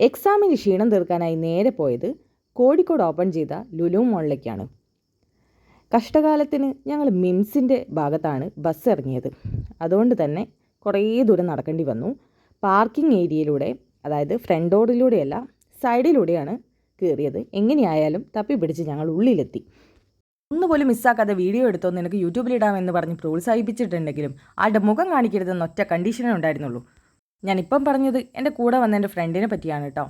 എക്സാമിന് ക്ഷീണം തീർക്കാനായി നേരെ പോയത് കോഴിക്കോട് ഓപ്പൺ ചെയ്ത ലുലു മോളിലേക്കാണ്. കഷ്ടകാലത്തിന് ഞങ്ങൾ മിംസിൻ്റെ ഭാഗത്താണ് ബസ് ഇറങ്ങിയത്. അതുകൊണ്ട് തന്നെ കുറേ ദൂരം നടക്കേണ്ടി വന്നു. പാർക്കിംഗ് ഏരിയയിലൂടെ, അതായത് ഫ്രണ്ട് റോഡിലൂടെയല്ല സൈഡിലൂടെയാണ് കയറിയത്. എങ്ങനെയായാലും തപ്പിപ്പിടിച്ച് ഞങ്ങൾ ഉള്ളിലെത്തി. ഒന്നുപോലും മിസ്സാക്കാതെ വീഡിയോ എടുത്തോ നിനക്ക് യൂട്യൂബിലിടാമെന്ന് പറഞ്ഞ് പ്രോത്സാഹിപ്പിച്ചിട്ടുണ്ടെങ്കിലും ആളുടെ മുഖം കാണിക്കരുതെന്ന് ഒറ്റ കണ്ടീഷനേ ഉണ്ടായിരുന്നുള്ളൂ. ഞാനിപ്പം പറഞ്ഞത് എൻ്റെ കൂടെ വന്ന എൻ്റെ ഫ്രണ്ടിനെ പറ്റിയാണ് കേട്ടോ.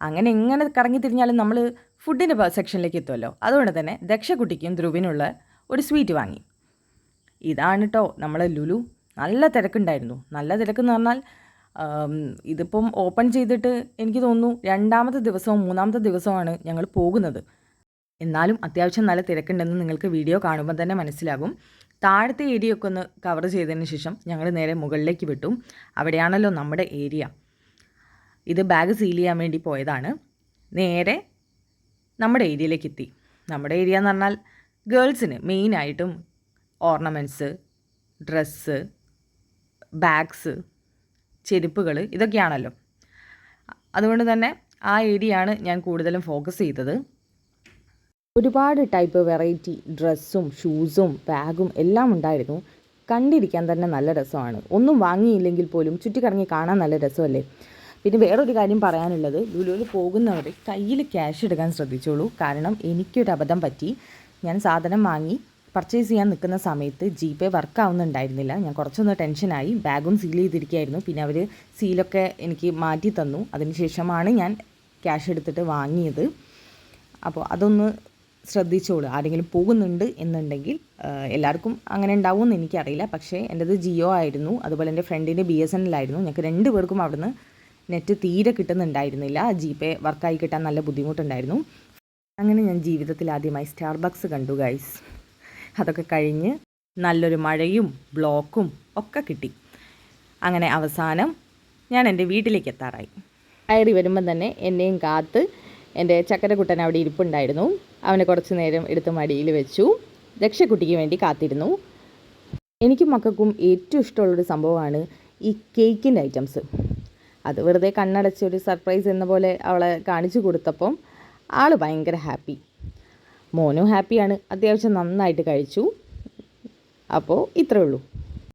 അങ്ങനെ എങ്ങനെ കറങ്ങി തിരിഞ്ഞാലും നമ്മൾ ഫുഡിൻ്റെ സെക്ഷനിലേക്ക് എത്തുമല്ലോ. അതുകൊണ്ട് തന്നെ ദക്ഷക്കുട്ടിക്കും ധ്രുവിനുള്ള ഒരു സ്വീറ്റ് വാങ്ങി. ഇതാണ് കേട്ടോ നമ്മളെ ലുലു. നല്ല തിരക്കുണ്ടായിരുന്നു. നല്ല തിരക്കെന്ന് പറഞ്ഞാൽ ഇതിപ്പം ഓപ്പൺ ചെയ്തിട്ട് എനിക്ക് തോന്നുന്നു 2ാമത്തെ ദിവസവും 3ാമത്തെ ദിവസവുമാണ് ഞങ്ങൾ പോകുന്നത്. എന്നാലും അത്യാവശ്യം നല്ല തിരക്കുണ്ടെന്ന് നിങ്ങൾക്ക് വീഡിയോ കാണുമ്പോൾ തന്നെ മനസ്സിലാകും. താഴത്തെ ഏരിയ ഒക്കെ ഒന്ന് കവർ ചെയ്തതിന് ശേഷം ഞങ്ങൾ നേരെ മുകളിലേക്ക് വിട്ടു. അവിടെയാണല്ലോ നമ്മുടെ ഏരിയ. ഇത് ബാഗ് സീൽ ചെയ്യാൻ വേണ്ടി പോയതാണ്. നേരെ നമ്മുടെ ഏരിയയിലേക്ക് എത്തി. നമ്മുടെ ഏരിയ എന്ന് പറഞ്ഞാൽ ഗേൾസിന് മെയിനായിട്ടും ഓർണമെൻറ്റ്സ്, ഡ്രസ്സ്, ബാഗ്സ്, ചെരുപ്പുകൾ ഇതൊക്കെയാണല്ലോ. അതുകൊണ്ട് തന്നെ ആ ഏരിയയാണ് ഞാൻ കൂടുതലും ഫോക്കസ് ചെയ്തത്. ഒരുപാട് ടൈപ്പ് വെറൈറ്റി ഡ്രസ്സും ഷൂസും ബാഗും എല്ലാം ഉണ്ടായിരുന്നു. കണ്ടിരിക്കാൻ തന്നെ നല്ല രസമാണ്. ഒന്നും വാങ്ങിയില്ലെങ്കിൽ പോലും ചുറ്റിക്കറങ്ങി കാണാൻ നല്ല രസമല്ലേ. പിന്നെ വേറൊരു കാര്യം പറയാനുള്ളത്, ലുലുവിൽ പോകുന്നവർ കയ്യിൽ ക്യാഷ് എടുക്കാൻ ശ്രദ്ധിച്ചോളൂ. കാരണം എനിക്കൊരു അബദ്ധം പറ്റി. ഞാൻ സാധനം വാങ്ങി പർച്ചേസ് ചെയ്യാൻ നിൽക്കുന്ന സമയത്ത് ജിപേ വർക്ക് ആവുന്നുണ്ടായിരുന്നില്ല. ഞാൻ കുറച്ചൊന്ന് ടെൻഷനായി. ബാഗും സീൽ ചെയ്തിരിക്കുകയായിരുന്നു. പിന്നെ അവർ സീലൊക്കെ എനിക്ക് മാറ്റി തന്നു. അതിനുശേഷമാണ് ഞാൻ ക്യാഷ് എടുത്തിട്ട് വാങ്ങിയത്. അപ്പോൾ അതൊന്ന് ശ്രദ്ധിച്ചോളൂ. ആരെങ്കിലും പോകുന്നുണ്ട് എന്നുണ്ടെങ്കിൽ. എല്ലാവർക്കും അങ്ങനെ ഉണ്ടാവുമെന്ന് എനിക്കറിയില്ല. പക്ഷേ എൻ്റെത് ജിയോ ആയിരുന്നു. അതുപോലെ എൻ്റെ ഫ്രണ്ടിൻ്റെ BSNL ആയിരുന്നു. ഞങ്ങൾക്ക് 2 പേർക്കും അവിടുന്ന് നെറ്റ് തീരെ കിട്ടുന്നുണ്ടായിരുന്നില്ല. ജിപേ വർക്കായി കിട്ടാൻ നല്ല ബുദ്ധിമുട്ടുണ്ടായിരുന്നു. അങ്ങനെ ഞാൻ ജീവിതത്തിൽ ആദ്യമായി സ്റ്റാർബക്സ് കണ്ടു ഗൈസ്. അതൊക്കെ കഴിഞ്ഞ് നല്ലൊരു മഴയും ബ്ലോക്കും ഒക്കെ കിട്ടി. അങ്ങനെ അവസാനം ഞാൻ എൻ്റെ വീട്ടിലേക്ക് എത്താറായി. കയറി വരുമ്പം തന്നെ എന്നെയും കാത്ത് എൻ്റെ ചക്കരക്കുട്ടൻ അവിടെ ഇരിപ്പുണ്ടായിരുന്നു. അവനെ കുറച്ച് നേരം എടുത്ത് മടിയിൽ വെച്ചു. രക്ഷക്കുട്ടിക്ക് വേണ്ടി കാത്തിരുന്നു. എനിക്കും മക്കൾക്കും ഏറ്റവും ഇഷ്ടമുള്ളൊരു സംഭവമാണ് ഈ കേക്കിൻ്റെ ഐറ്റംസ്. അത് വെറുതെ കണ്ണടച്ചൊരു സർപ്രൈസ് എന്ന പോലെ അവളെ കാണിച്ചു കൊടുത്തപ്പം ആൾ ഭയങ്കര ഹാപ്പി. മോനും ഹാപ്പിയാണ്. അത്യാവശ്യം നന്നായിട്ട് കഴിച്ചു. അപ്പോൾ ഇത്രയേ ഉള്ളൂ.